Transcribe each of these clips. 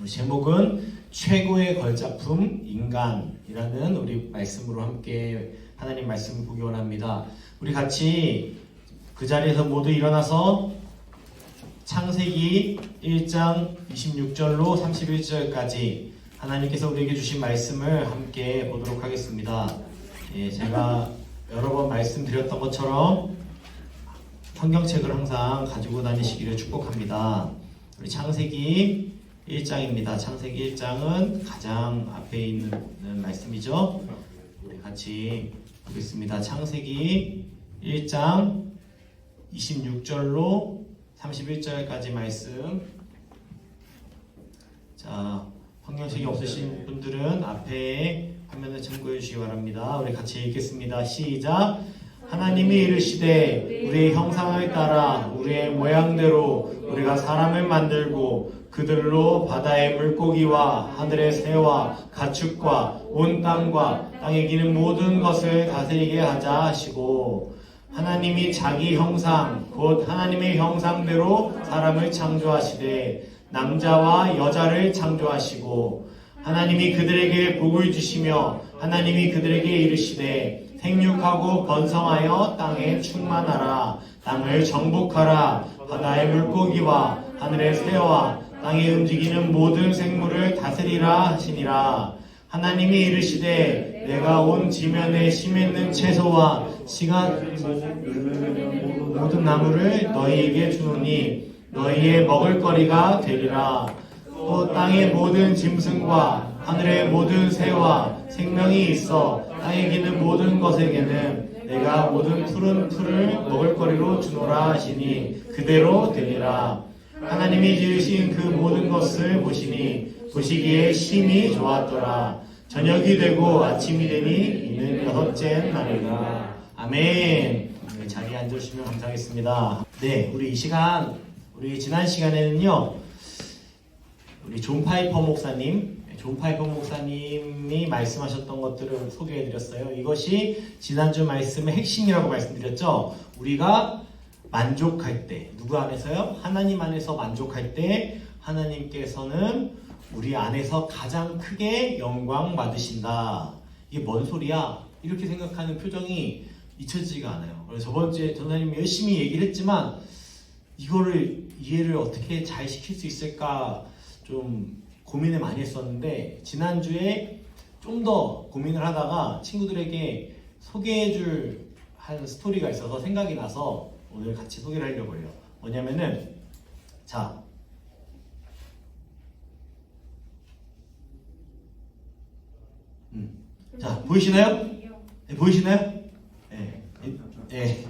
제목은 최고의 걸작품 인간이라는 우리 말씀으로 함께 하나님 말씀을 보기 원합니다. 우리 같이 그 자리에서 모두 일어나서 창세기 1장 26절로 31절까지 하나님께서 우리에게 주신 말씀을 함께 보도록 하겠습니다. 제가 여러 번 말씀드렸던 것처럼 성경책을 항상 가지고 다니시기를 축복합니다. 우리 창세기 1장입니다. 창세기 1장은 가장 앞에 있는 말씀이죠. 우리 같이 보겠습니다. 창세기 1장 26절로 31절까지 말씀. 자, 성경책이 없으신 분들은 앞에 화면을 참고해 주시기 바랍니다. 우리 같이 읽겠습니다. 시작. 하나님이 이르시되 우리의 형상을 따라 우리의 모양대로 우리가 사람을 만들고 그들로 바다의 물고기와 하늘의 새와 가축과 온 땅과 땅에 기는 모든 것을 다스리게 하자 하시고, 하나님이 자기 형상 곧 하나님의 형상대로 사람을 창조하시되 남자와 여자를 창조하시고, 하나님이 그들에게 복을 주시며 하나님이 그들에게 이르시되 생육하고 번성하여 땅에 충만하라. 땅을 정복하라. 바다의 물고기와 하늘의 새와 땅에 움직이는 모든 생물을 다스리라 하시니라. 하나님이 이르시되 내가 온 지면에 심있는 채소와 시간 모든 나무를 너희에게 주노니 너희의 먹을거리가 되리라. 또 땅의 모든 짐승과 하늘의 모든 새와 생명이 있어 땅에 기는 모든 것에게는 내가 모든 푸른 풀을 먹을거리로 주노라 하시니 그대로 되리라. 하나님이 지으신 그 모든 것을 보시니 보시기에 심히 좋았더라. 저녁이 되고 아침이 되니 이는 여섯째 날이라. 아멘. 자리에 앉으시면 감사하겠습니다. 네, 우리 이 시간, 우리 지난 시간에는요, 우리 존 파이퍼 목사님이 말씀하셨던 것들을 소개해드렸어요. 이것이 지난주 말씀의 핵심이라고 말씀드렸죠. 우리가 만족할 때, 누구 안에서요? 하나님 안에서 만족할 때 하나님께서는 우리 안에서 가장 크게 영광 받으신다. 이게 뭔 소리야? 이렇게 생각하는 표정이 잊혀지지가 않아요. 그래서 저번주에 전사님이 열심히 얘기를 했지만 이거를 이해를 어떻게 잘 시킬 수 있을까 좀 고민을 많이 했었는데, 지난주에 좀 더 고민을 하다가 친구들에게 소개해줄 한 스토리가 있어서 생각이 나서 오늘 같이 소개를 하려고 해요. 뭐냐면은, 자, 자, 보이시나요? 네, 보이시나요? 네. 네.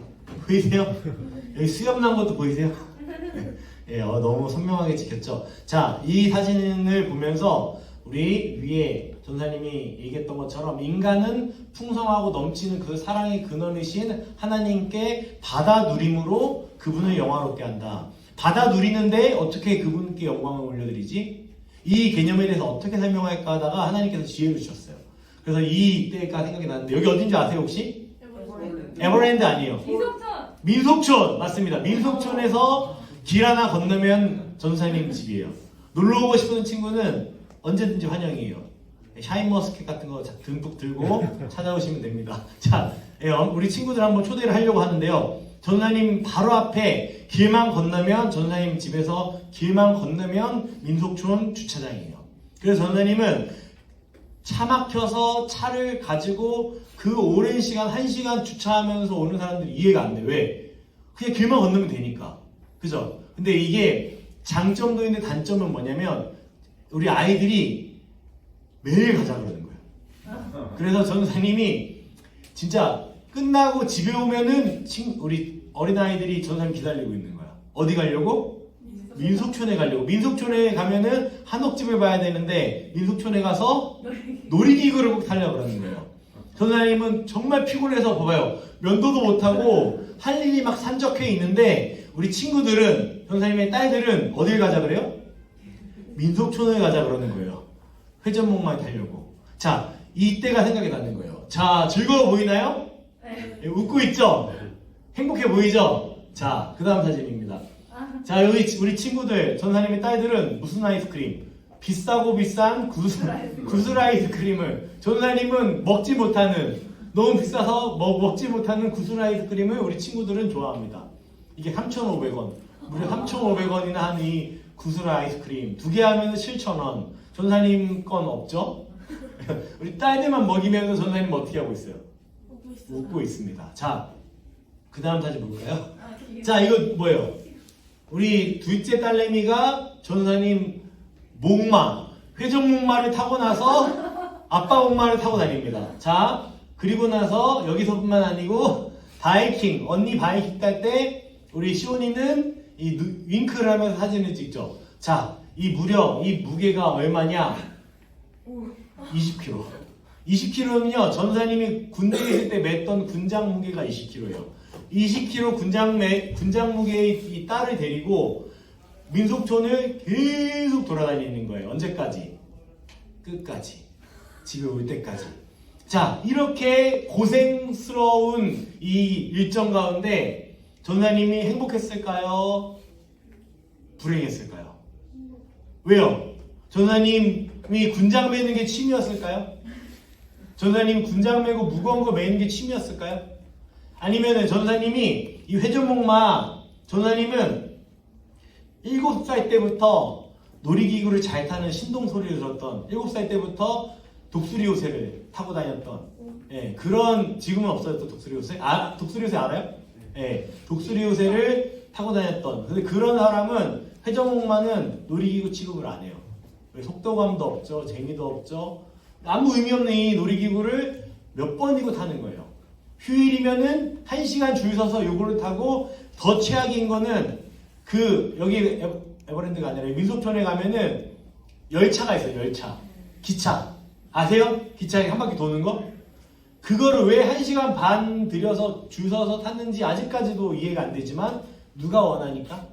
보이세요? 여기 수염 난 것도 보이세요? 네, 너무 선명하게 찍혔죠? 자, 이 사진을 보면서 우리 위에 전사님이 얘기했던 것처럼 인간은 풍성하고 넘치는 그 사랑의 근원이신 하나님께 받아 누림으로 그분을 영화롭게 한다. 받아 누리는데 어떻게 그분께 영광을 올려드리지? 이 개념에 대해서 어떻게 설명할까 하다가 하나님께서 지혜를 주셨어요. 그래서 이때가 생각이 나는데, 여기 어딘지 아세요 혹시? 에버랜드 아니에요. 민속촌 맞습니다. 민속촌에서 길 하나 건너면 전사님 집이에요. 놀러 오고 싶은 친구는 언제든지 환영이에요. 샤인머스켓 같은 거 듬뿍 들고 찾아오시면 됩니다. 자, 우리 친구들 한번 초대를 하려고 하는데요. 전사님 바로 앞에 길만 건너면, 전사님 집에서 길만 건너면 민속촌 주차장이에요. 그래서 전사님은 차 막혀서 차를 가지고 그 오랜 시간, 1시간 주차하면서 오는 사람들이 이해가 안 돼. 왜? 그냥 길만 건너면 되니까. 그죠? 근데 이게 장점도 있는데 단점은 뭐냐면, 우리 아이들이 매일 가자 그러는 거예요. 그래서 전사님이 진짜 끝나고 집에 오면은 우리 어린아이들이 전사님 기다리고 있는 거야. 어디 가려고? 민속촌에 가려고. 민속촌에 가면은 한옥집을 봐야 되는데 민속촌에 가서 놀이기구를 꼭 타려고 그러는 거예요. 전사님은 정말 피곤해서 봐봐요. 면도도 못하고 할 일이 막 산적해 있는데, 우리 친구들은, 전사님의 딸들은 어딜 가자 그래요? 민속촌을 가자 그러는 거예요. 회전목마 타려고. 자, 이때가 생각이 나는 거예요. 자, 즐거워 보이나요? 네. 웃고 있죠? 행복해 보이죠? 자, 그 다음 사진입니다. 자, 여기 우리 친구들, 전사님의 딸들은 무슨 아이스크림? 비싸고 비싼 구슬 아이스크림을 전사님은 먹지 못하는 너무 비싸서 먹지 못하는 구슬 아이스크림을 우리 친구들은 좋아합니다. 이게 3,500원 무려 3,500원이나 한 이 구슬 아이스크림 2개 하면 7,000원 전사님 건 없죠? 우리 딸들만 먹이면 전사님 어떻게 하고 있어요? 웃고 있습니다. 자, 그 다음 사진 볼까요? 자, 이거 뭐예요? 우리 둘째 딸내미가 전사님 목마, 회전 목마를 타고 나서 아빠 목마를 타고 다닙니다. 자, 그리고 나서 여기서뿐만 아니고 바이킹, 언니 바이킹 탈 때 우리 시온이는 이 윙크를 하면서 사진을 찍죠. 자, 이 무려 이 무게가 얼마냐? 20kg. 20kg는요, 전사님이 군대에 있을 때 맸던 군장 무게가 20kg예요. 20kg 군장 무게의 이 딸을 데리고 민속촌을 계속 돌아다니는 거예요. 언제까지? 끝까지. 집에 올 때까지. 자, 이렇게 고생스러운 이 일정 가운데 전사님이 행복했을까요? 불행했을까요? 왜요? 전사님이 군장 매는 게 취미였을까요? 전사님 군장 매고 무거운 거 매는 게 취미였을까요? 아니면은 전사님이 이 회전목마 전사님은 7살 때부터 놀이기구를 잘 타는 신동 소리를 들었던 7살 때부터 독수리 요새를 타고 다녔던 그런 지금은 없어요. 또 독수리 요새? 독수리 요새 알아요? 독수리 요새를 타고 다녔던 근데 그런 사람은 회전목마는 놀이기구 취급을 안 해요. 왜? 속도감도 없죠. 재미도 없죠. 아무 의미 없는 이 놀이기구를 몇 번이고 타는 거예요. 휴일이면은 1시간 줄 서서 요거를 타고 더 최악인 거는 여기 에버랜드가 아니라 민속촌에 가면은 열차가 있어요. 열차. 기차. 아세요? 기차에 한 바퀴 도는 거? 그거를 왜 1시간 반 들여서 줄 서서 탔는지 아직까지도 이해가 안 되지만 누가 원하니까?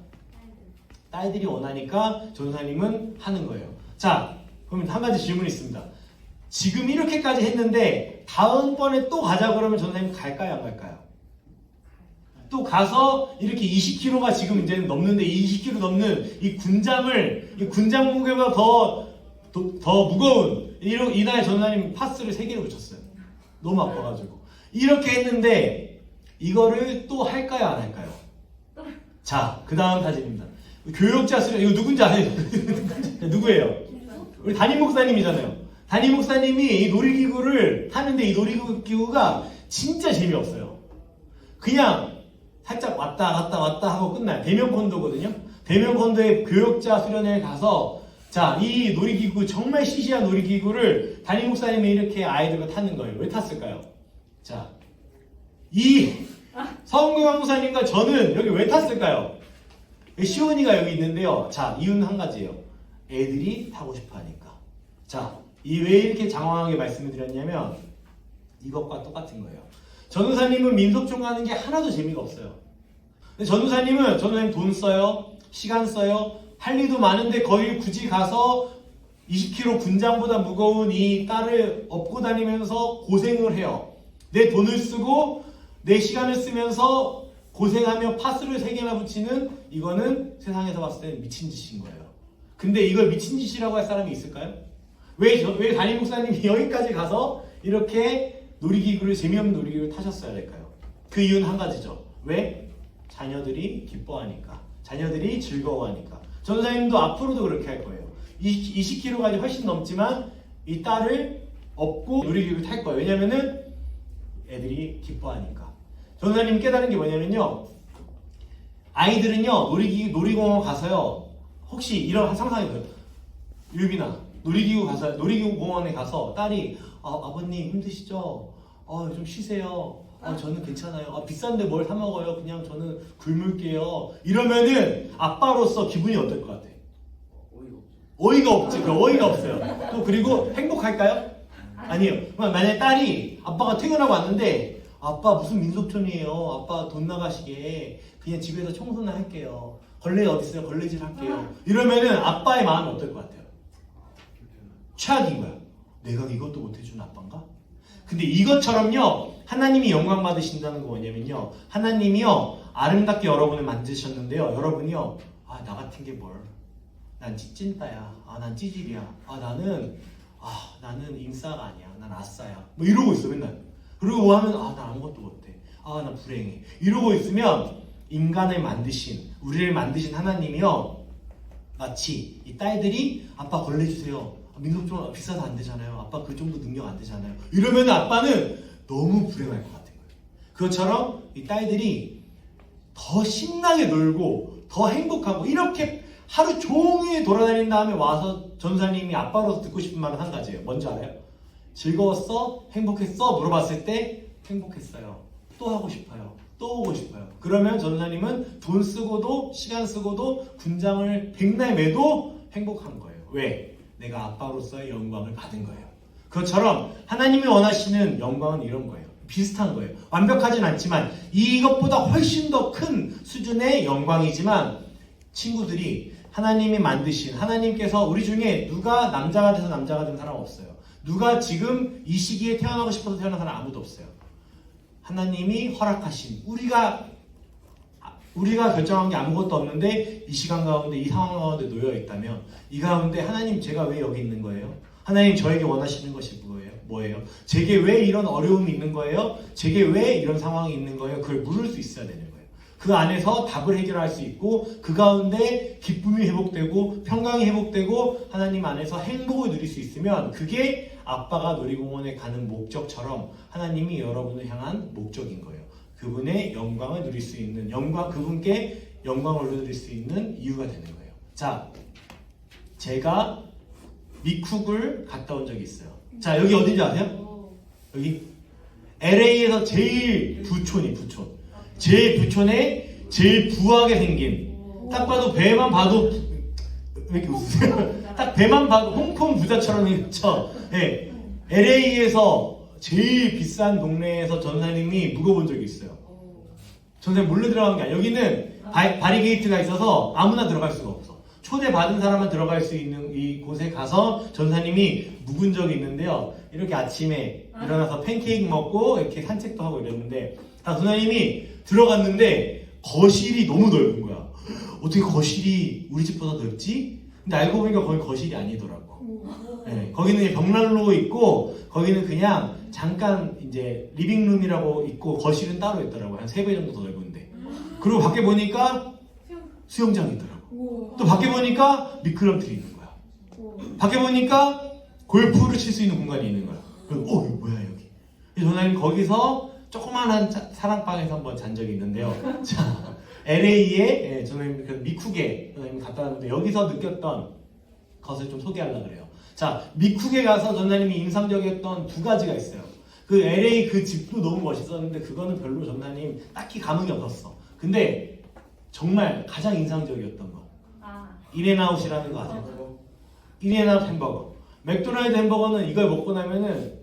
딸들이 원하니까 전사님은 하는 거예요. 자, 그럼 한 가지 질문이 있습니다. 지금 이렇게까지 했는데 다음번에 또 가자 그러면 전사님 갈까요? 안 갈까요? 또 가서 이렇게 20kg가 지금 이제는 넘는데 20kg 넘는 이 군장 무게보다 더 무거운 이날 전사님 파스를 3개를 붙였어요. 너무 아파가지고. 이렇게 했는데 이거를 또 할까요? 안 할까요? 자, 그 다음 사진입니다. 교역자 수련, 이거 누군지 아세요? 누구예요? 우리 담임 목사님이잖아요. 담임 목사님이 이 놀이기구를 하는데 이 놀이기구가 진짜 재미없어요. 그냥 살짝 왔다 하고 끝나요. 대면콘도거든요. 대면콘도에 교역자 수련회에 가서 자, 이 놀이기구 정말 시시한 놀이기구를 담임 목사님이 이렇게 아이들과 타는 거예요. 왜 탔을까요? 자, 이 서은경 목사님과 저는 여기 왜 탔을까요? 시온이가 여기 있는데요. 자, 이유는 한 가지예요. 애들이 타고 싶어 하니까. 자, 왜 이렇게 장황하게 말씀을 드렸냐면 이것과 똑같은 거예요. 전우사님은 민속촌 가는 게 하나도 재미가 없어요. 근데 전우사님 돈 써요. 시간 써요. 할 일도 많은데 거기 굳이 가서 20kg 군장보다 무거운 이 딸을 업고 다니면서 고생을 해요. 내 돈을 쓰고 내 시간을 쓰면서 고생하며 파스를 3개나 붙이는 이거는 세상에서 봤을 때는 미친 짓인 거예요. 근데 이걸 미친 짓이라고 할 사람이 있을까요? 왜 담임 목사님이 여기까지 가서 이렇게 재미없는 놀이기구를 타셨어야 될까요? 그 이유는 한 가지죠. 왜? 자녀들이 기뻐하니까. 자녀들이 즐거워하니까. 전사님도 앞으로도 그렇게 할 거예요. 20kg까지 훨씬 넘지만 이 딸을 업고 놀이기구를 탈 거예요. 왜냐면은 애들이 기뻐하니까. 전사님 깨달은 게 뭐냐면요. 아이들은요, 놀이공원 가서요, 혹시 이런 상상해보세요. 유빈아, 놀이기구 공원에 가서 딸이, 아버님 힘드시죠? 좀 쉬세요. 저는 괜찮아요. 비싼데 뭘 사 먹어요? 그냥 저는 굶을게요. 이러면은 아빠로서 기분이 어떨 것 같아? 어이가 없지. 어이가 없어요. 또 그리고 행복할까요? 아니에요. 만약에 딸이 아빠가 퇴근하고 왔는데 아빠 무슨 민속촌이에요. 아빠 돈 나가시게 그냥 집에서 청소나 할게요. 걸레 어디 있어요? 걸레질 할게요. 이러면은 아빠의 마음이 어떨 것 같아요? 최악인 거야. 내가 이것도 못 해준 아빠인가? 근데 이것처럼요, 하나님이 영광 받으신다는 거 뭐냐면요, 하나님이요 아름답게 여러분을 만드셨는데요, 여러분이요 나 같은 게 뭘, 난 찐따야. 난 찌질이야. 나는 인싸가 아니야. 난 아싸야. 뭐 이러고 있어 맨날. 그리고 뭐 하면 난 아무것도 못해. 난 불행해. 이러고 있으면 우리를 만드신 하나님이요, 마치 이 딸들이 아빠 걸레주세요. 민속 좀 비싸서 안 되잖아요. 아빠 그 정도 능력 안 되잖아요. 이러면 아빠는 너무 불행할 것 같은 거예요. 그것처럼 이 딸들이 더 신나게 놀고 더 행복하고 이렇게 하루 종일 돌아다닌 다음에 와서 전사님이 아빠로서 듣고 싶은 말은 한 가지예요. 뭔지 알아요? 즐거웠어? 행복했어? 물어봤을 때 행복했어요. 또 하고 싶어요. 또 오고 싶어요. 그러면 전사님은 돈 쓰고도 시간 쓰고도 군장을 백날 매도 행복한 거예요. 왜? 내가 아빠로서의 영광을 받은 거예요. 그것처럼 하나님이 원하시는 영광은 이런 거예요. 비슷한 거예요. 완벽하진 않지만 이것보다 훨씬 더 큰 수준의 영광이지만, 친구들이 하나님이 만드신, 하나님께서 우리 중에 누가 남자가 돼서 남자가 된 사람 없어요. 누가 지금 이 시기에 태어나고 싶어서 태어난 사람 아무도 없어요. 하나님이 허락하신, 우리가 결정한 게 아무것도 없는데 이 시간 가운데, 이 상황 가운데 놓여 있다면, 이 가운데 하나님, 제가 왜 여기 있는 거예요? 하나님 저에게 원하시는 것이 뭐예요? 제게 왜 이런 어려움이 있는 거예요? 제게 왜 이런 상황이 있는 거예요? 그걸 물을 수 있어야 되는 거예요. 그 안에서 답을 해결할 수 있고, 그 가운데 기쁨이 회복되고 평강이 회복되고 하나님 안에서 행복을 누릴 수 있으면, 그게 아빠가 놀이공원에 가는 목적처럼 하나님이 여러분을 향한 목적인 거예요. 그분의 영광을 누릴 수 있는, 그분께 영광을 올려드릴 수 있는 이유가 되는 거예요. 자, 제가 미쿡을 갔다 온 적이 있어요. 자, 여기 어딘지 아세요? 여기 LA에서 제일 부촌. 제일 부촌에 제일 부하게 생긴, 딱 봐도 배만 봐도, 왜 이렇게 웃으세요? 딱 배만 봐도 홍콩 부자처럼 생겼죠. 네. LA에서 제일 비싼 동네에서 전사님이 묵어본 적이 있어요. 전사님 몰래 들어간 게 아니에요. 여기는 바리게이트가 있어서 아무나 들어갈 수가 없어. 초대받은 사람만 들어갈 수 있는 이 곳에 가서 전사님이 묵은 적이 있는데요. 이렇게 아침에 일어나서 팬케이크 먹고 이렇게 산책도 하고 이랬는데, 전사님이 들어갔는데 거실이 너무 넓은 거야. 어떻게 거실이 우리 집보다 넓지? 근데 알고 보니까 거기 거실이 아니더라고. 네, 거기는 벽난로 있고, 거기는 그냥 잠깐 이제 리빙룸이라고 있고, 거실은 따로 있더라고요. 한 3배 정도 더 넓은데. 그리고 밖에 보니까 수영장이더라고. 또 밖에 보니까 미끄럼틀이 있는 거야. 밖에 보니까 골프를 칠 수 있는 공간이 있는 거야. 그래서 이거 뭐야 여기. 전화님 거기서 조그만한 사랑방에서 한번 잔 적이 있는데요. 자, LA에 저는 미쿡에 갔다 왔는데, 여기서 느꼈던 것을 좀 소개하려고 그래요. 자, 미쿡에 가서 전사님이 인상적이었던 2가지가 있어요. 그 LA 그 집도 너무 멋있었는데 그거는 별로 전사님 딱히 감흥이 없었어. 근데 정말 가장 인상적이었던 거, 인앤아웃이라는 거 아세요? 인앤아웃 햄버거. 맥도날드 햄버거는 이걸 먹고 나면은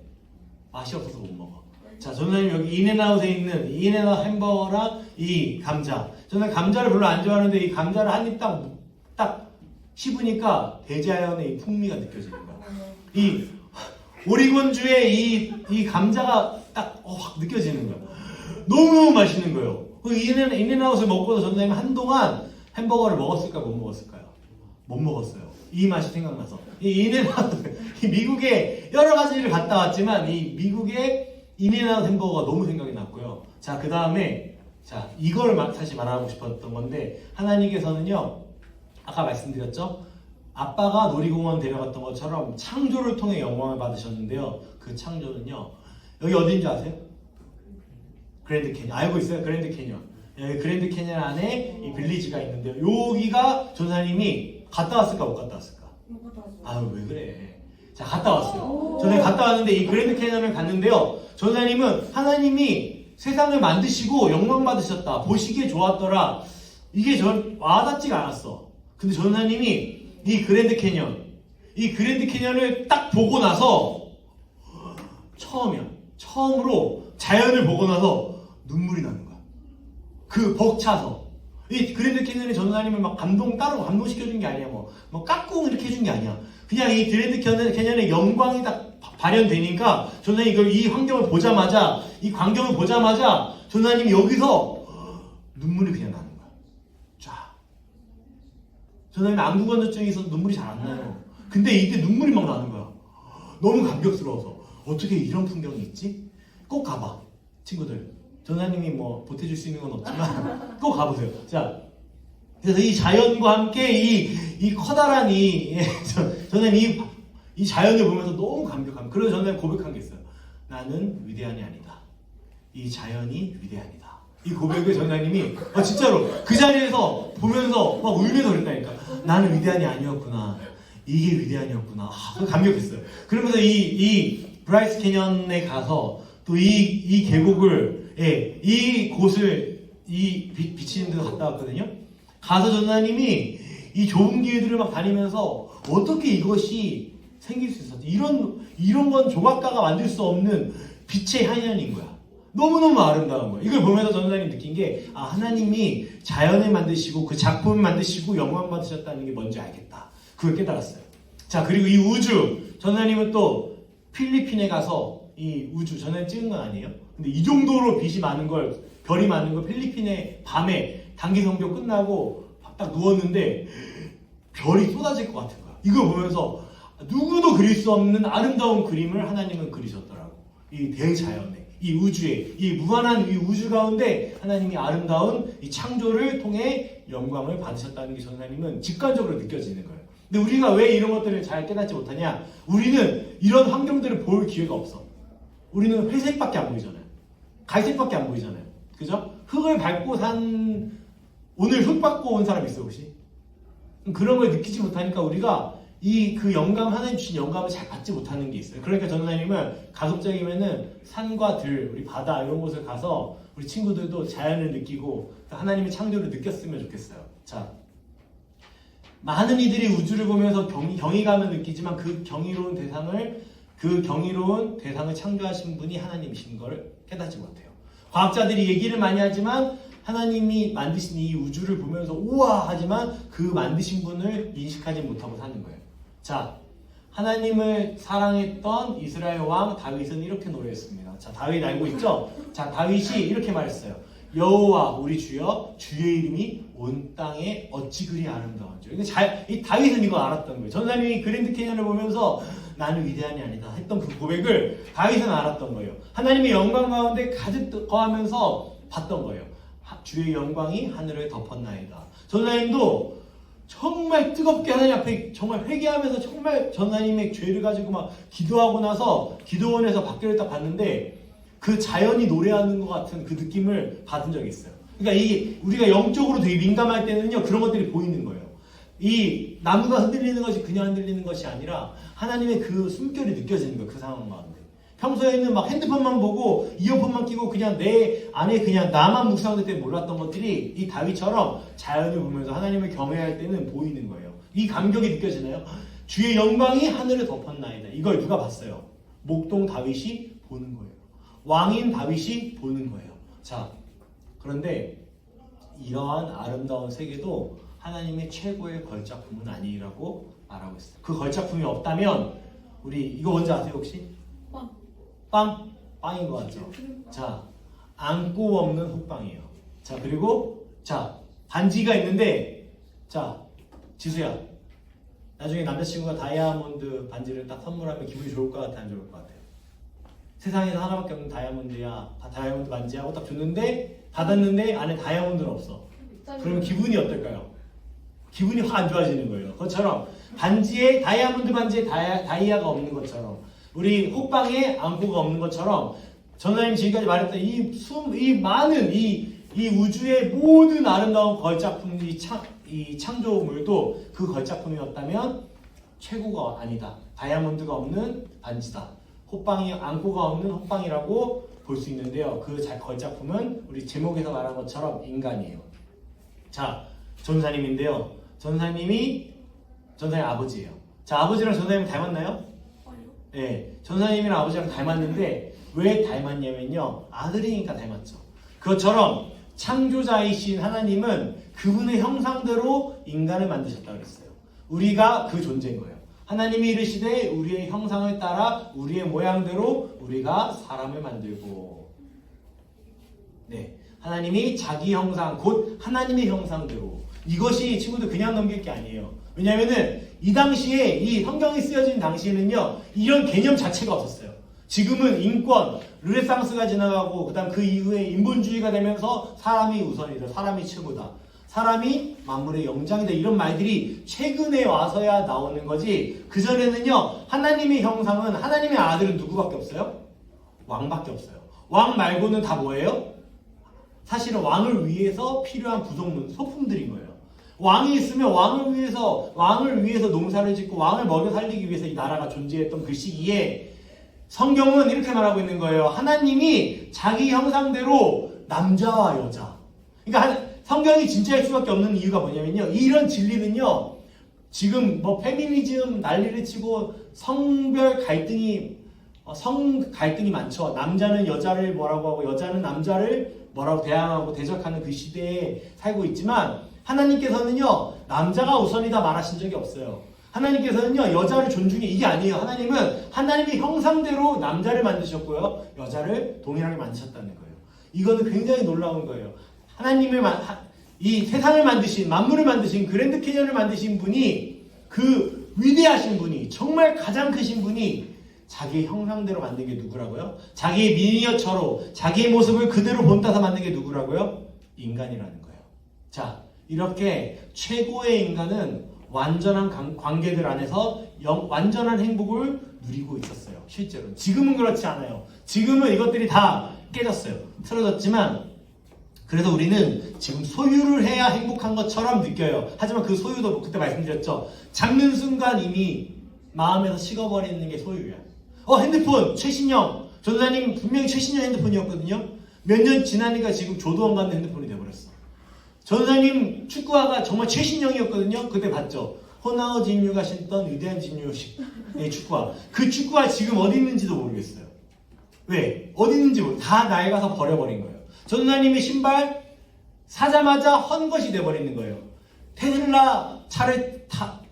맛이 없어서 못 먹어. 자, 저는 여기 인앤아웃에 있는 인앤아웃 햄버거랑 이 감자. 저는 감자를 별로 안 좋아하는데 이 감자를 한 입 딱 씹으니까 대자연의 이 풍미가 느껴지는 거야. 이 오리곤주의 이 감자가 딱 확 느껴지는 거야. 너무 맛있는 거예요. 인앤아웃을 먹고도 전사님 한동안 햄버거를 먹었을까 못 먹었을까요? 못 먹었어요. 이 맛이 생각나서. 이 인앤아웃, 미국에 여러 가지를 갔다 왔지만 이 미국의 인앤아웃 햄버거가 너무 생각이 났고요. 자, 그 다음에 이걸 사실 말하고 싶었던 건데, 하나님께서는요, 아까 말씀드렸죠? 아빠가 놀이공원 데려갔던 것처럼 창조를 통해 영광을 받으셨는데요. 그 창조는요, 여기 어딘지 아세요? 그랜드 캐니언. 알고 있어요? 그랜드 캐니언. 여기 그랜드 캐니언 안에 이 빌리지가 있는데요. 여기가 전사님이 갔다 왔을까 못 갔다 왔을까? 못 갔다 왔어요. 아유, 왜 그래. 자, 갔다 왔어요. 전사님 갔다 왔는데 이 그랜드 캐니언을 갔는데요. 전사님은 하나님이 세상을 만드시고 영광 받으셨다, 보시기에 좋았더라, 이게 전 와닿지가 않았어. 근데 전사님이 이 그랜드 캐니언을 딱 보고 나서 처음으로 자연을 보고 나서 눈물이 나는 거야. 그 벅차서. 이 그랜드 캐니언이 전사님을 막 따로 감동시켜준 게 아니야. 뭐 깍꿍 이렇게 해준 게 아니야. 그냥 이 그랜드 캐니언의 영광이 딱 발현되니까 전사님이 이 환경을 보자마자, 이 광경을 보자마자 전사님이 여기서 눈물이 그냥 나는 거야. 자, 전사님 안구 건조증이 있어서 눈물이 잘 안 나요. 근데 이때 눈물이 막 나는 거야. 너무 감격스러워서. 어떻게 이런 풍경이 있지? 꼭 가봐. 친구들. 전사님이 뭐 보태줄 수 있는 건 없지만 꼭 가보세요. 자, 그래서 이 자연과 함께 이 커다란 전사님 이 자연을 보면서 너무 감격합니다. 그래서 전사님 고백한 게 있어요. 나는 위대한이 아니다. 이 자연이 위대합니다. 이 고백을 전사님이 진짜로 그 자리에서 보면서 막 울면서 그랬다니까. 나는 위대한이 아니었구나. 이게 위대한이었구나. 감격했어요. 그러면서 이 브라이스 캐년에 가서 또 이 계곡을 이 곳을 비치는 데도 갔다 왔거든요. 가서 전사님이 이 좁은 길들을 막 다니면서 어떻게 이것이 생길 수 있었지? 이런 건 조각가가 만들 수 없는 빛의 향연인 거야. 너무너무 아름다운 거야. 이걸 보면서 전사님 느낀 게 하나님이 자연을 만드시고 그 작품을 만드시고 영광 받으셨다는 게 뭔지 알겠다. 그걸 깨달았어요. 자, 그리고 이 우주 전사님은 또 필리핀에 가서 이 우주 전에 찍은 건 아니에요. 근데 이 정도로 빛이 많은 걸 별이 많은 걸 필리핀의 밤에 단기 성교 끝나고 딱 누웠는데 별이 쏟아질 것 같은 거야. 이거 보면서 누구도 그릴 수 없는 아름다운 그림을 하나님은 그리셨더라고. 이 대자연에, 이 우주에, 이 무한한 이 우주 가운데 하나님이 아름다운 이 창조를 통해 영광을 받으셨다는 게 전사님은 직관적으로 느껴지는 거예요. 근데 우리가 왜 이런 것들을 잘 깨닫지 못하냐? 우리는 이런 환경들을 볼 기회가 없어. 우리는 회색밖에 안 보이잖아요. 갈색밖에 안 보이잖아요. 그죠? 흙을 밟고 오늘 흙 밟고 온 사람 있어 혹시? 그런 걸 느끼지 못하니까 우리가 그 영감, 하나님 주신 영감을 잘 받지 못하는 게 있어요. 그러니까 전사님은 가급적이면은 산과 들, 우리 바다 이런 곳을 가서 우리 친구들도 자연을 느끼고 하나님의 창조를 느꼈으면 좋겠어요. 자, 많은 이들이 우주를 보면서 경이감을 느끼지만 그 경이로운 대상을 창조하신 분이 하나님이신 걸 깨닫지 못해요. 과학자들이 얘기를 많이 하지만 하나님이 만드신 이 우주를 보면서 우와 하지만 그 만드신 분을 인식하지 못하고 사는 거예요. 자, 하나님을 사랑했던 이스라엘 왕 다윗은 이렇게 노래했습니다. 자, 다윗 알고 있죠? 자, 다윗이 이렇게 말했어요. 여호와 우리 주여 주의 이름이 온 땅에 어찌 그리 아름다운지. 이 다윗은 이거 알았던 거예요. 전사님이 그랜드 캐년을 보면서 나는 위대한이 아니다 했던 그 고백을 다윗은 알았던 거예요. 하나님의 영광 가운데 가득 거하면서 봤던 거예요. 주의 영광이 하늘을 덮었나이다. 전사님도 정말 뜨겁게 하나님 앞에 정말 회개하면서 정말 전사님의 죄를 가지고 막 기도하고 나서 기도원에서 밖을 딱 봤는데 그 자연이 노래하는 것 같은 그 느낌을 받은 적이 있어요. 그러니까 우리가 영적으로 되게 민감할 때는요 그런 것들이 보이는 거예요. 이 나무가 흔들리는 것이 그냥 흔들리는 것이 아니라 하나님의 그 숨결이 느껴지는 거예요. 그 상황 가운데. 평소에는 막 핸드폰만 보고 이어폰만 끼고 그냥 내 안에 그냥 나만 묵상할 때 몰랐던 것들이 이 다윗처럼 자연을 보면서 하나님을 경외할 때는 보이는 거예요. 이 감격이 느껴지나요? 주의 영광이 하늘을 덮었나이다. 이걸 누가 봤어요? 목동 다윗이 보는 거예요. 왕인 다윗이 보는 거예요. 자, 그런데 이러한 아름다운 세계도 하나님의 최고의 걸작품은 아니라고 말하고 있어요. 그 걸작품이 없다면 우리 이거 뭔지 아세요 혹시? 빵인 것 같죠? 자, 안고 없는 호빵이에요. 자, 그리고 반지가 있는데 자, 지수야 나중에 남자친구가 다이아몬드 반지를 딱 선물하면 기분이 좋을 것 같아 안 좋을 것 같아요? 세상에서 하나밖에 없는 다이아몬드야 다이아몬드 반지하고 딱 줬는데 받았는데 안에 다이아몬드는 없어. 그러면 기분이 어떨까요? 기분이 확 안 좋아지는 거예요. 그것처럼 반지에 다이아몬드 반지에 다이아가 없는 것처럼 우리 호빵에 안고가 없는 것처럼 전하님 지금까지 말했던 이 많은 이 우주의 모든 아름다운 걸작품 이 창조물도 그 걸작품이었다면 최고가 아니다. 다이아몬드가 없는 반지다. 호빵이 안고가 없는 호빵이라고 볼 수 있는데요. 그 걸작품은 우리 제목에서 말한 것처럼 인간이에요. 자, 전사님인데요. 전사님 아버지예요. 자, 아버지랑 전사님 닮았나요? 네, 전사님이랑 아버지랑 닮았는데 왜 닮았냐면요. 아들이니까 닮았죠. 그것처럼 창조자이신 하나님은 그분의 형상대로 인간을 만드셨다고 그랬어요. 우리가 그 존재인 거예요. 하나님이 이르시되 우리의 형상을 따라 우리의 모양대로 우리가 사람을 만들고 하나님이 자기 형상 곧 하나님의 형상대로 이것이 친구들 그냥 넘길 게 아니에요. 왜냐하면은 이 당시에 이 성경이 쓰여진 당시에는요 이런 개념 자체가 없었어요. 지금은 인권, 르네상스가 지나가고 그다음 그 이후에 인본주의가 되면서 사람이 우선이다, 사람이 최고다, 사람이 만물의 영장이다 이런 말들이 최근에 와서야 나오는 거지. 그 전에는요 하나님의 형상은 하나님의 아들은 누구밖에 없어요? 왕밖에 없어요. 왕 말고는 다 뭐예요? 사실은 왕을 위해서 필요한 부속문, 소품들인 거예요. 왕이 있으면 왕을 위해서 농사를 짓고 왕을 먹여 살리기 위해서 이 나라가 존재했던 그 시기에 성경은 이렇게 말하고 있는 거예요. 하나님이 자기 형상대로 남자와 여자. 그러니까 성경이 진짜일 수밖에 없는 이유가 뭐냐면요. 이런 진리는요. 지금 뭐 페미니즘 난리를 치고 성 갈등이 많죠. 남자는 여자를 뭐라고 하고 여자는 남자를 뭐라고 대항하고 대적하는 그 시대에 살고 있지만 하나님께서는요 남자가 우선이다 말하신 적이 없어요. 하나님께서는요 여자를 존중해 이게 아니에요. 하나님은 하나님의 형상대로 남자를 만드셨고요 여자를 동일하게 만드셨다는 거예요. 이거는 굉장히 놀라운 거예요. 하나님을 이 세상을 만드신 만물을 만드신 그랜드 캐년을 만드신 분이 그 위대하신 분이 정말 가장 크신 분이 자기의 형상대로 만든 게 누구라고요? 자기의 미니어처로 자기의 모습을 그대로 본따서 만든 게 누구라고요? 인간이라는 거예요. 자, 이렇게 최고의 인간은 완전한 관계들 안에서 완전한 행복을 누리고 있었어요. 실제로. 지금은 그렇지 않아요. 지금은 이것들이 다 깨졌어요. 틀어졌지만 그래서 우리는 지금 소유를 해야 행복한 것처럼 느껴요. 하지만 그 소유도 그때 말씀드렸죠. 잡는 순간 이미 마음에서 식어버리는 게 소유야. 핸드폰 최신형. 전도사님 분명히 최신형 핸드폰이었거든요. 몇 년 지나니까 지금 조도원 같은 핸드폰이 돼버렸어. 전도사님 축구화가 정말 최신형이었거든요. 그때 봤죠. 호나우 진유가 신던 위대한 진유의 축구화. 그 축구화 지금 어디 있는지도 모르겠어요. 왜? 어디 있는지 다 낡아서 버려버린 거예요. 전도사님의 신발 사자마자 헌것이 돼버리는 거예요. 테슬라 차를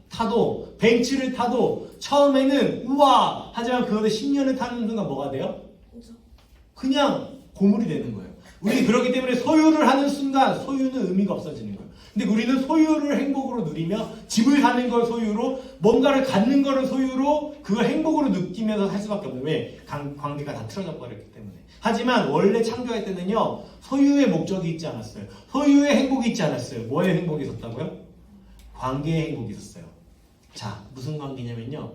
타도 벤츠를 타도 처음에는 우와 하지만 그거를 10년을 타는 순간 뭐가 돼요? 그냥 고물이 되는 거예요. 우리 그렇기 때문에 소유를 하는 순간 소유는 의미가 없어지는 거예요. 근데 우리는 소유를 행복으로 누리며 집을 사는 걸 소유로 뭔가를 갖는 거를 소유로 그걸 행복으로 느끼면서 살 수밖에 없는 왜? 관계가 다 틀어져 버렸기 때문에. 하지만 원래 창조할 때는요 소유의 목적이 있지 않았어요. 소유의 행복이 있지 않았어요. 뭐의 행복이 있었다고요? 관계의 행복이 있었어요. 자, 무슨 관계냐면요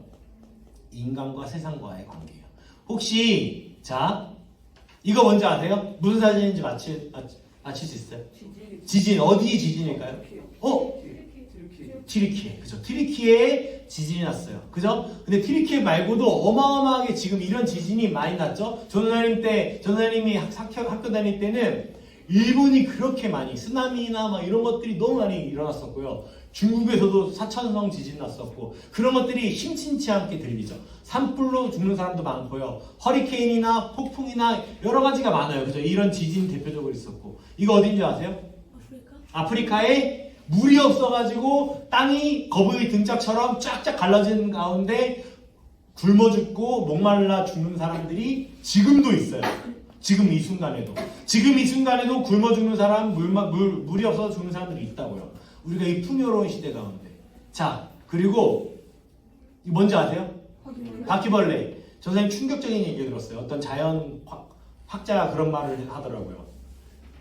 인간과 세상과의 관계예요. 혹시 자 이거 뭔지 아세요? 무슨 사진인지 맞힐 수 있어요? 지진. 어디 지진일까요? 튀르키예. 그죠? 튀르키예에 지진이 났어요. 그죠? 근데 튀르키예 말고도 어마어마하게 지금 이런 지진이 많이 났죠? 전도사님이 학교 다닐 때는 일본이 그렇게 많이 쓰나미나 막 이런 것들이 너무 많이 일어났었고요. 중국에서도 사천성 지진 났었고 그런 것들이 심심치 않게 들리죠. 산불로 죽는 사람도 많고요. 허리케인이나 폭풍이나 여러 가지가 많아요. 그죠? 이런 지진 대표적으로 있었고 이거 어딘지 아세요? 아프리카에 물이 없어가지고 땅이 거북이 등짝처럼 쫙쫙 갈라진 가운데 굶어 죽고 목말라 죽는 사람들이 지금도 있어요. 지금 이 순간에도 굶어 죽는 사람, 물이 없어서 죽는 사람들이 있다고요. 우리가 이 풍요로운 시대 가운데. 자, 그리고 뭔지 아세요? 바퀴벌레. 선생님 충격적인 얘기 들었어요. 어떤 자연 학자가 그런 말을 하더라고요.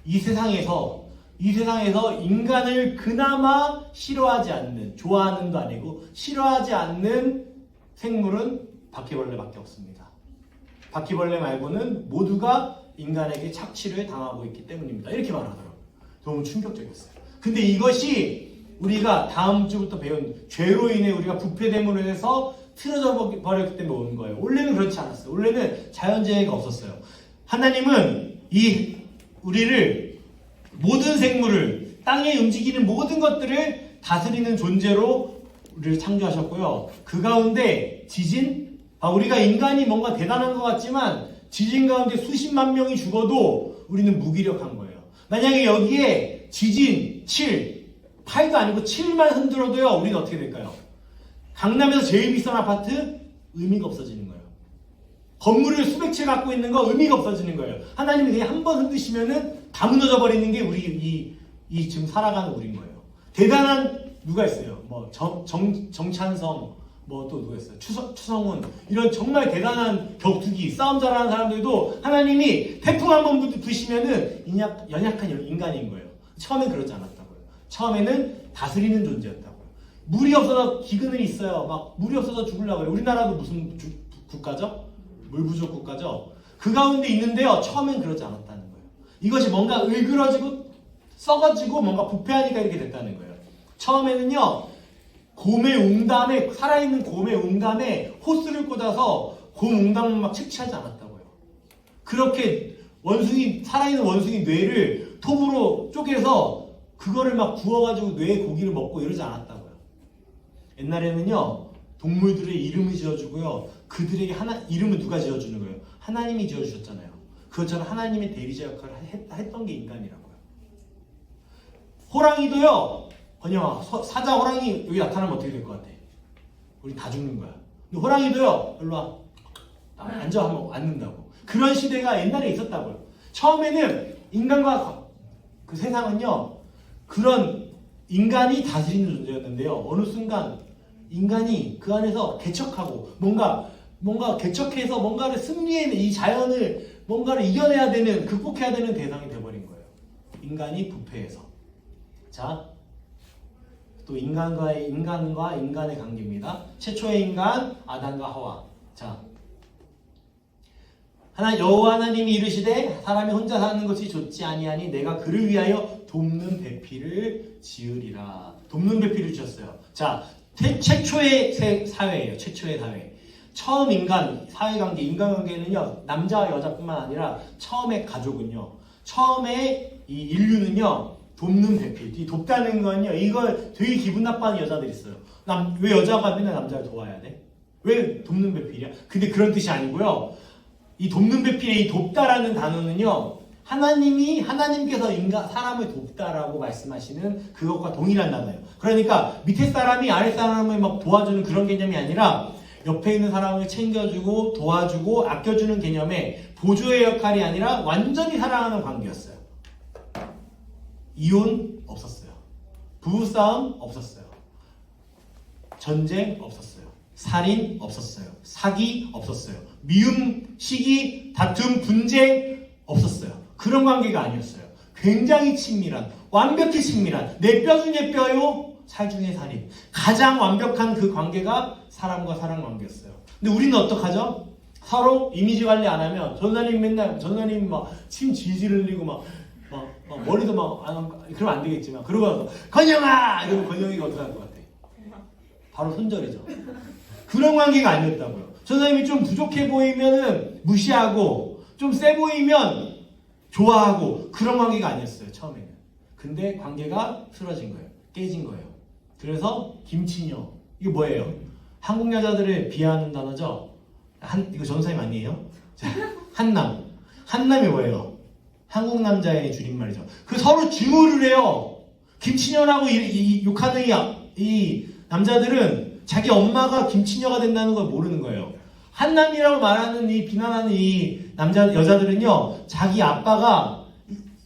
이 세상에서 인간을 그나마 싫어하지 않는, 좋아하는도 아니고 싫어하지 않는 생물은 바퀴벌레밖에 없습니다. 바퀴벌레 말고는 모두가 인간에게 착취를 당하고 있기 때문입니다. 이렇게 말하더라고요. 너무 충격적이었어요. 근데 이것이 우리가 다음 주부터 배운 죄로 인해 우리가 부패됨으로 인해서 틀어져 버렸기 때문에 오는 거예요. 원래는 그렇지 않았어요. 원래는 자연재해가 없었어요. 하나님은 우리를 모든 생물을 땅에 움직이는 모든 것들을 다스리는 존재로 우리를 창조하셨고요. 그 가운데 지진, 우리가 인간이 뭔가 대단한 것 같지만 지진 가운데 수십만 명이 죽어도 우리는 무기력한 거예요. 만약에 여기에 지진 8도 아니고 7만 흔들어도요 우리는 어떻게 될까요? 강남에서 제일 비싼 아파트 의미가 없어지는 거예요. 건물을 수백 채 갖고 있는 거 의미가 없어지는 거예요. 하나님이 그냥 한 번 흔드시면은 다 무너져 버리는 게 우리 이 지금 살아가는 우리인 거예요. 대단한 누가 있어요? 뭐 정찬성, 뭐 또 누가 있어요? 추성훈, 이런 정말 대단한 격투기 싸움 잘하는 사람들도 하나님이 태풍 한번 부시면은 연약한 인간인 거예요. 처음엔 그렇지 않았다고요. 처음에는 다스리는 존재였다고요. 물이 없어서 기근이 있어요. 막 물이 없어서 죽으려고 해요. 우리나라도 무슨 국가죠? 물 부족 국가죠. 그 가운데 있는데요. 처음엔 그렇지 않았다는 거예요. 이것이 뭔가 을그러지고 썩어지고 뭔가 부패하니까 이렇게 됐다는 거예요. 처음에는요. 곰의 웅담에, 살아있는 곰의 웅담에 호스를 꽂아서 곰 웅담을 막 채취하지 않았다고요. 그렇게 살아있는 원숭이 뇌를 톱으로 쪼개서 그거를 막 구워가지고 뇌에 고기를 먹고 이러지 않았다고요. 옛날에는요, 동물들의 이름을 지어주고요, 그들에게 이름을 누가 지어주는 거예요? 하나님이 지어주셨잖아요. 그것처럼 하나님의 대리자 역할을 했던 게 인간이라고요. 호랑이도요, 번영아, 사자 호랑이 여기 나타나면 어떻게 될 것 같아? 우리 다 죽는 거야. 근데 호랑이도요, 일로 와. 앉아 하면 앉는다고. 그런 시대가 옛날에 있었다고요. 처음에는 인간과 그 세상은요, 그런 인간이 다스리는 존재였는데요. 어느 순간 인간이 그 안에서 개척하고 뭔가 개척해서 뭔가를 승리해내, 이 자연을 뭔가를 이겨내야 되는, 극복해야 되는 대상이 되어버린 거예요. 인간이 부패해서. 자, 또 인간과 인간의 관계입니다. 최초의 인간 아담과 하와. 자, 여호와 하나님이 이르시되 사람이 혼자 사는 것이 좋지 아니하니 내가 그를 위하여 돕는 배필을 지으리라. 돕는 배필을 주셨어요. 자, 최초의 사회예요. 최초의 사회. 처음 사회관계, 인간관계는요, 남자와 여자뿐만 아니라 처음의 가족은요, 처음에 이 인류는요, 돕는 배필. 이 돕다는 건요, 이걸 되게 기분 나빠하는 여자들이 있어요. 왜 여자가 맨날 남자를 도와야 돼? 왜 돕는 배필이야? 근데 그런 뜻이 아니고요. 이 돕는 배필의 이 돕다라는 단어는요, 하나님께서 사람을 돕다라고 말씀하시는 그것과 동일한 단어예요. 그러니까 밑에 사람이 아래 사람을 막 도와주는 그런 개념이 아니라 옆에 있는 사람을 챙겨주고 도와주고 아껴주는 개념의 보조의 역할이 아니라 완전히 사랑하는 관계였어요. 이혼 없었어요. 부부싸움 없었어요. 전쟁 없었어요. 살인 없었어요. 사기 없었어요. 미움, 시기, 다툼, 분쟁 없었어요. 그런 관계가 아니었어요. 굉장히 친밀한, 완벽히 친밀한, 내 뼈 중에 뼈요, 살 중에 살인. 가장 완벽한 그 관계가 사람과 사람 관계였어요. 근데 우리는 어떡하죠? 서로 이미지 관리 안 하면 전사님 막 침 질질 흘리고 막 머리도 그러면 안 되겠지만, 그러고 나서 건영아! 이러면 건영이가 어떻게 할 것 같아? 바로 손절이죠. 그런 관계가 아니었다고요. 전사님이 좀 부족해 보이면은 무시하고, 좀 세 보이면 좋아하고, 그런 관계가 아니었어요, 처음에는. 근데 관계가 틀어진 거예요. 깨진 거예요. 그래서 김치녀. 이게 뭐예요? 한국 여자들을 비하하는 단어죠? 이거 전사님 아니에요? 자, 한남. 한남이 뭐예요? 한국 남자의 줄임말이죠. 그 서로 증오를 해요. 김치녀라고 욕하는 이 남자들은 자기 엄마가 김치녀가 된다는 걸 모르는 거예요. 한남이라고 말하는 비난하는 이 여자들은요, 자기 아빠가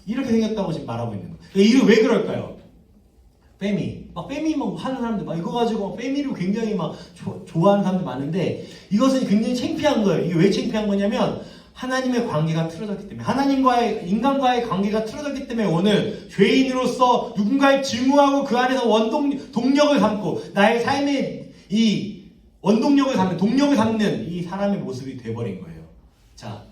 이렇게 생겼다고 지금 말하고 있는 거예요. 이거 왜 그럴까요? 빼미 하는 사람들 이거 가지고 빼미를 굉장히 좋아하는 사람들 많은데, 이것은 굉장히 창피한 거예요. 이게 왜 창피한 거냐면, 하나님의 관계가 틀어졌기 때문에, 인간과의 관계가 틀어졌기 때문에 오늘 죄인으로서 누군가를 증오하고 그 안에서 동력을 삼고 나의 삶의 이 원동력을 삼는, 동력을 삼는 이 사람의 모습이 돼버린 거예요. 자,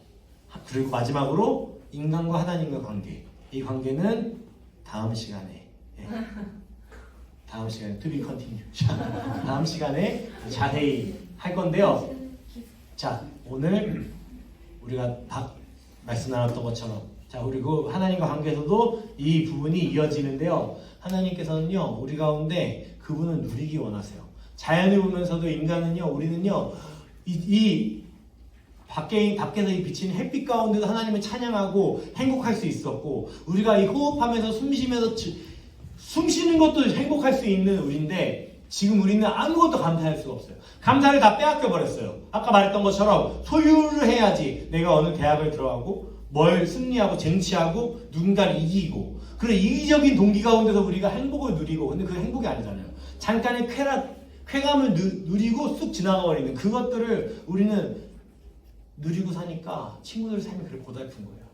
그리고 마지막으로 인간과 하나님과 관계. 이 관계는 다음 시간에 to be continued. 다음 시간에 자세히 할 건데요. 자, 오늘 우리가 말씀 나눴던 것처럼, 자, 그리고 하나님과 관계에서도 이 부분이 이어지는데요. 하나님께서는요, 우리 가운데 그분을 누리기 원하세요. 자연을 보면서도 인간은요, 우리는요, 밖에서 이 비치는 햇빛 가운데서 하나님을 찬양하고 행복할 수 있었고, 우리가 이 호흡하면서 숨 쉬는 것도 행복할 수 있는 우리인데, 지금 우리는 아무것도 감사할 수가 없어요. 감사를 다 빼앗겨 버렸어요. 아까 말했던 것처럼 소유를 해야지 내가 어느 대학을 들어가고 뭘 승리하고 쟁취하고 누군가를 이기고, 그런 이기적인 동기 가운데서 우리가 행복을 누리고, 근데 그 행복이 아니잖아요. 잠깐의 쾌감을 누리고 쑥 지나가 버리는 그것들을 우리는 누리고 사니까 친구들 삶이 그렇게 고달픈 거예요.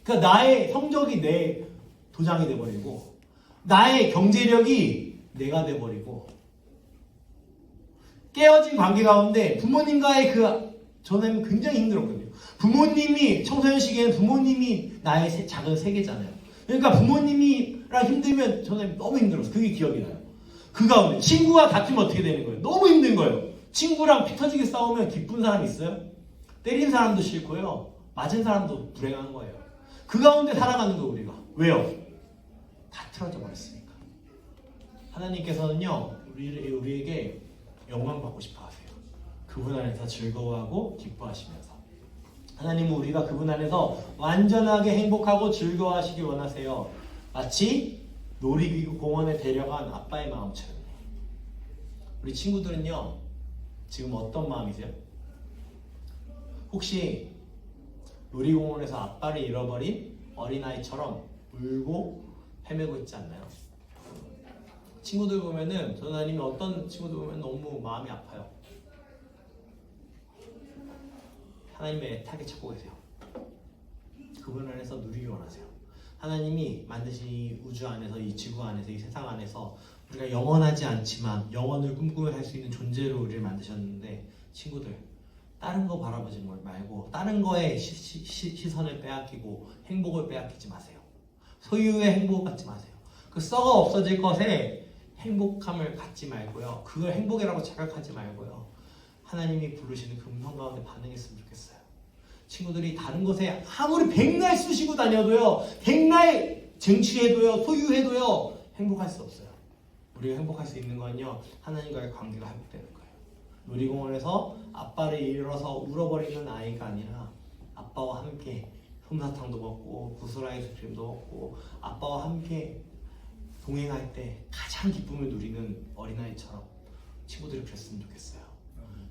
그러니까 나의 성적이 내 도장이 돼버리고, 나의 경제력이 내가 돼버리고, 깨어진 관계 가운데 부모님과의 저는 굉장히 힘들었거든요. 부모님이, 청소년 시기에는 부모님이 나의 작은 세계잖아요. 그러니까 부모님이랑 힘들면 저는 너무 힘들었어요. 그게 기억이 나요. 그 가운데 친구와 다투면 어떻게 되는 거예요? 너무 힘든 거예요. 친구랑 피 터지게 싸우면 기쁜 사람이 있어요? 때린 사람도 싫고요. 맞은 사람도 불행한 거예요. 그 가운데 살아가는 거 우리가. 왜요? 다 틀어져 버렸으니까. 하나님께서는요, 우리에게 영광 받고 싶어 하세요. 그분 안에서 즐거워하고 기뻐하시면서. 하나님은 우리가 그분 안에서 완전하게 행복하고 즐거워하시기 원하세요. 마치 놀이공원에 데려간 아빠의 마음처럼요. 우리 친구들은요, 지금 어떤 마음이세요? 혹시 놀이공원에서 아빠를 잃어버린 어린아이처럼 울고 헤매고 있지 않나요? 친구들 보면은, 저는 아니면 어떤 친구들 보면 너무 마음이 아파요. 하나님의 애타게 찾고 계세요. 그분 안에서 누리기 원하세요. 하나님이 만드신 이 우주 안에서, 이 지구 안에서, 이 세상 안에서 우리가 영원하지 않지만 영원을 꿈꾸며 살 수 있는 존재로 우리를 만드셨는데, 친구들, 다른 거 바라보지 말고 다른 거에 시선을 빼앗기고 행복을 빼앗기지 마세요. 소유의 행복 갖지 마세요. 그 썩어 없어질 것에 행복함을 갖지 말고요. 그걸 행복이라고 자각하지 말고요. 하나님이 부르시는 그 음성 가운데 반응했으면 좋겠어요. 친구들이 다른 것에 아무리 백날 쑤시고 다녀도요, 백날 쟁취해도요, 소유해도요, 행복할 수 없어요. 우리가 행복할 수 있는 건요, 하나님과의 관계가 회복되는 거예요. 놀이공원에서 아빠를 잃어서 울어버리는 아이가 아니라 아빠와 함께 솜사탕도 먹고 구슬 아이스크림도 먹고 아빠와 함께 동행할 때 가장 기쁨을 누리는 어린아이처럼 친구들이 그랬으면 좋겠어요.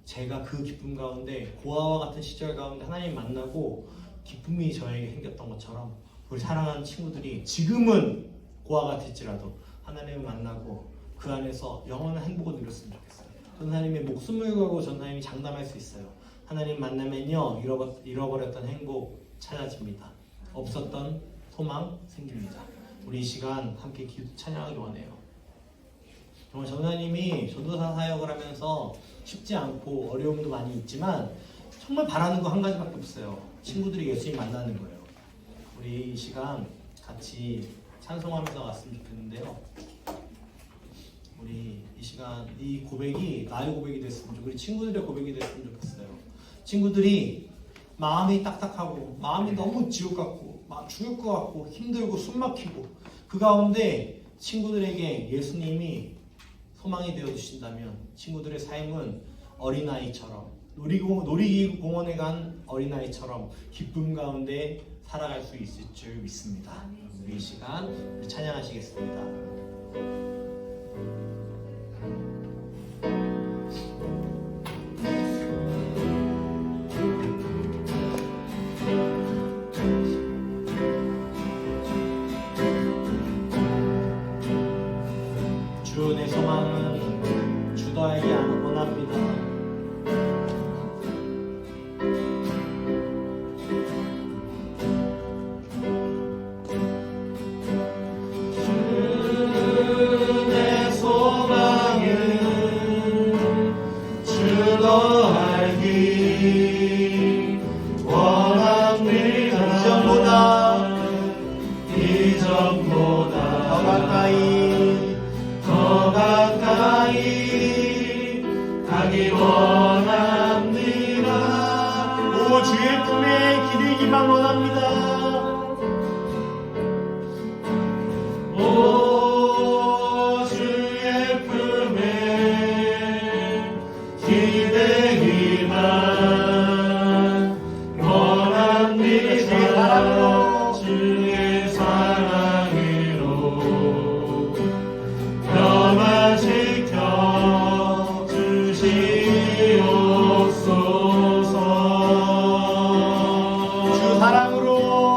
제가 그 기쁨 가운데, 고아와 같은 시절 가운데 하나님 만나고 기쁨이 저에게 생겼던 것처럼 우리 사랑하는 친구들이 지금은 고아가 될지라도 하나님을 만나고 그 안에서 영원한 행복을 누렸으면 좋겠어요. 전사님의 목숨을 걸고 전사님이 장담할 수 있어요. 하나님 만나면요, 잃어버렸던 행복 찾아집니다. 없었던 소망 생깁니다. 우리 이 시간 함께 찬양하기 원해요. 정말 전사님이 전도사 사역을 하면서 쉽지 않고 어려움도 많이 있지만 정말 바라는 거 한 가지밖에 없어요. 친구들이 예수님 만나는 거예요. 우리 이 시간 같이 찬송하면서 왔으면 좋겠는데요. 우리 이 시간 이 고백이 나의 고백이 됐으면 좋겠어요. 우리 친구들의 고백이 됐으면 좋겠어요. 친구들이 마음이 딱딱하고 마음이 너무 지옥 같고 막 죽을 것 같고 힘들고 숨 막히고 그 가운데 친구들에게 예수님이 소망이 되어주신다면 친구들의 삶은 어린아이처럼 놀이공원에 간 어린아이처럼 기쁨 가운데 살아갈 수 있을 줄 믿습니다. 우리 이 시간 우리 찬양하시겠습니다. 주 내 소망은 주도 알게 원합니다. 주 내 소망은 주도 알기 원합니다. 이전보다 더 가까이 가기 원합니다. 오 주의 품에 기대기만 원합니다. 오 주의 품에 기대기만 원합니다. 주의 사랑으로 변화시켜 주시옵소서. 주 사랑으로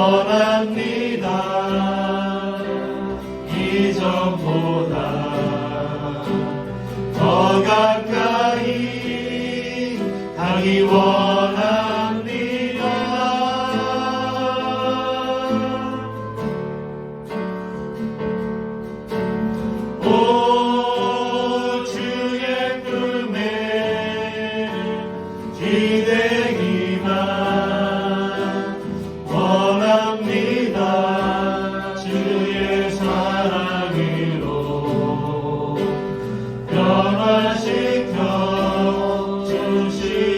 원합니다. 이전보다 더 가까이 가기 원합니다. 오 주의 품에 기대기만 원합니다. 주의 사랑으로 변화시켜 주시옵소서.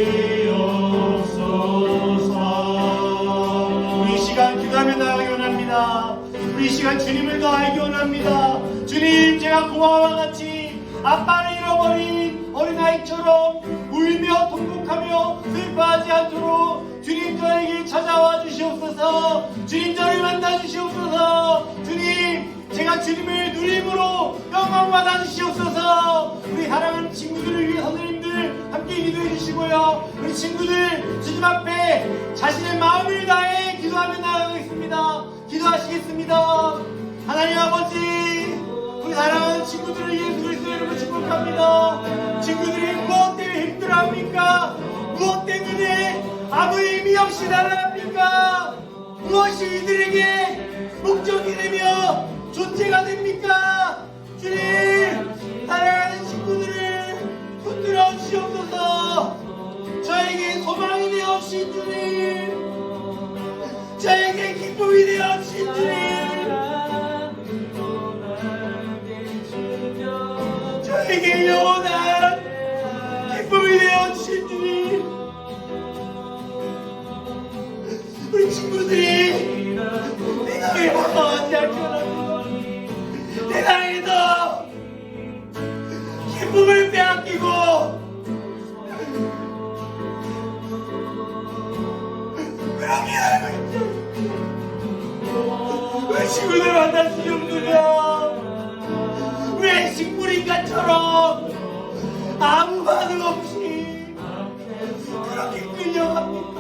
우리 이 시간 기도하며 나가기 원합니다. 우리 이 시간 주님을 더 알기 원합니다. 주님, 제가 고아와 같이 아빠를 잃어버린 어린아이처럼 울며 통곡하며 슬퍼하지 않도록 주님 저에게 찾아와 주시옵소서. 주님 저를 만나 주시옵소서. 주님, 제가 주님을 누림으로 영광 받아 주시옵소서. 우리 사랑하는 친구들을 위해 선생님들 함께 기도해 주시고요. 우리 친구들 주님 앞에 자신의 마음을 다해 기도하며 나아가겠습니다. 기도하시겠습니다. 하나님 아버지, 우리 사랑하는 친구들을 예수 그리스도의 이름으로 축복합니다. 친구들이 무엇 때문에 힘들어합니까? 무엇 때문에 아무 의미 없이 살아갑니까? 무엇이 이들에게 목적이 되며 존재가 됩니까? 주님, 사랑하는 친구들을 붙들어 주시옵소서. 저에게 소망이 되어 주신 주님, 저에게 기쁨이 되어 주신 주님, 저에게 영원한 기쁨이 되어 주신 주님, 우리 친구들이 세상에 방황하지 않게 원합니다. 세상에서 기쁨을 빼앗기고 그렇게 살고 있죠. 왜 친구들 만날 수 없느냐? 왜 식물인간처럼 아무 반응 없이 그렇게 끌려갑니까?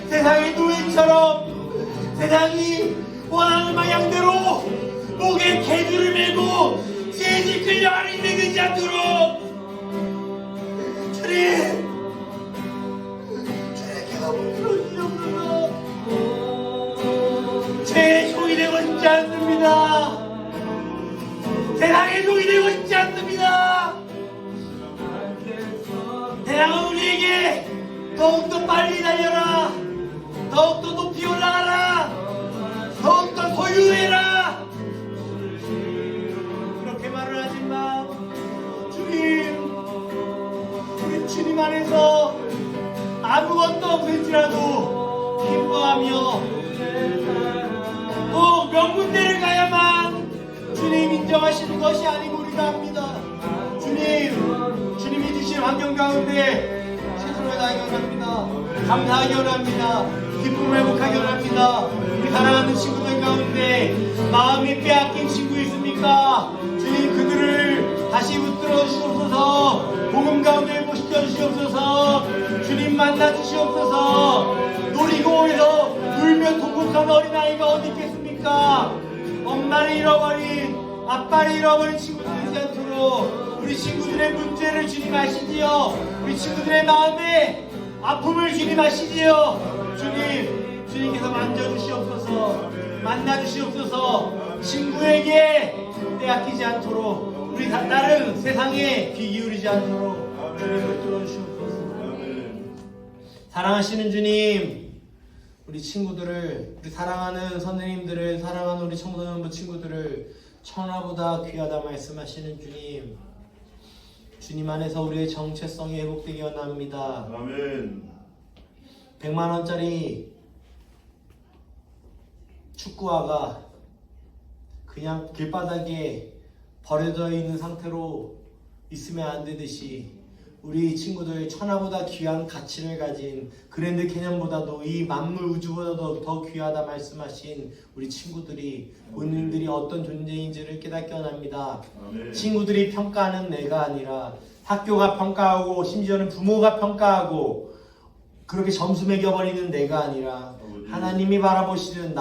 세상의 노예처럼 세상이 원하는 방향대로 목에 개줄을 메고 질질 끌려가는 인생 되지 않도록 주님께서 붙들어 주시옵소서. 제 종이 되고 싶지 않습니다. 세상의 종이 되고 싶지 않습니다. 세상은 우리에게 더욱더 빨리 달려라, 더욱더 높이 올라가라, 더욱더 소유해라, 그렇게 말을 하지만 주님, 우리 주님 안에서 아무것도 없을지라도 기뻐하며 또 명문대를 가야만 주님 인정하시는 것이 아니고 우리가 합니다. 주님, 주님이 주신 환경 가운데 최선을 다하기 원합니다. 감사하기 원합니다. 기쁨을 회복하기 원합니다. 우리 사랑하는 친구들 가운데 마음이 빼앗긴 친구 있습니까? 주님, 그들을 다시 붙들어 주시옵소서. 복음 가운데 모시켜 주시옵소서. 주님 만나 주시옵소서. 놀이공원에서 울며 통곡하는 어린아이가 어디 있겠습니까? 엄마를 잃어버린, 아빠를 잃어버린 친구들 되지 않도록 우리 친구들의 문제를 주님 아시지요. 우리 친구들의 마음에 아픔을 주님 아시지요. 주님, 주님께서 만져주시옵소서. 만나주시옵소서. 친구에게 빼앗기지 않도록, 우리 다른 세상에 귀 기울이지 않도록 주님을 들어주시옵소서. 사랑하시는 주님, 우리 친구들을, 우리 사랑하는 선생님들을, 사랑하는 우리 청소년부 친구들을 천하보다 귀하다 말씀하시는 주님, 주님 안에서 우리의 정체성이 회복되기 원합니다. 아멘. 100만 원짜리 축구화가 그냥 길바닥에 버려져 있는 상태로 있으면 안 되듯이 우리 친구들 천하보다 귀한 가치를 가진 그랜드 캐년보다도 이 만물 우주보다도 더 귀하다 말씀하신 우리 친구들이, 본인들이 어떤 존재인지를 깨닫게 원합니다. 아멘. 친구들이 평가하는 내가 아니라 학교가 평가하고 심지어는 부모가 평가하고 그렇게 점수 매겨버리는 내가 아니라 하나님이 바라보시는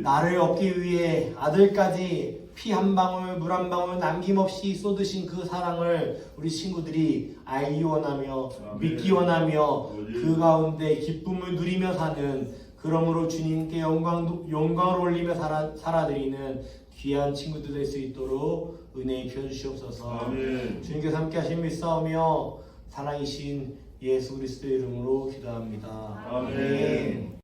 나를 얻기 위해 아들까지 피 한 방울 물 한 방울 남김없이 쏟으신 그 사랑을 우리 친구들이 알기 원하며 믿기 원하며 그 가운데 기쁨을 누리며 사는, 그러므로 주님께 영광을 올리며 살아드리는 귀한 친구들 될 수 있도록 은혜 입혀 주시옵소서. 주님께서 함께 하신 믿사오며 사랑이신 예수 그리스도의 이름으로 기도합니다. 아멘.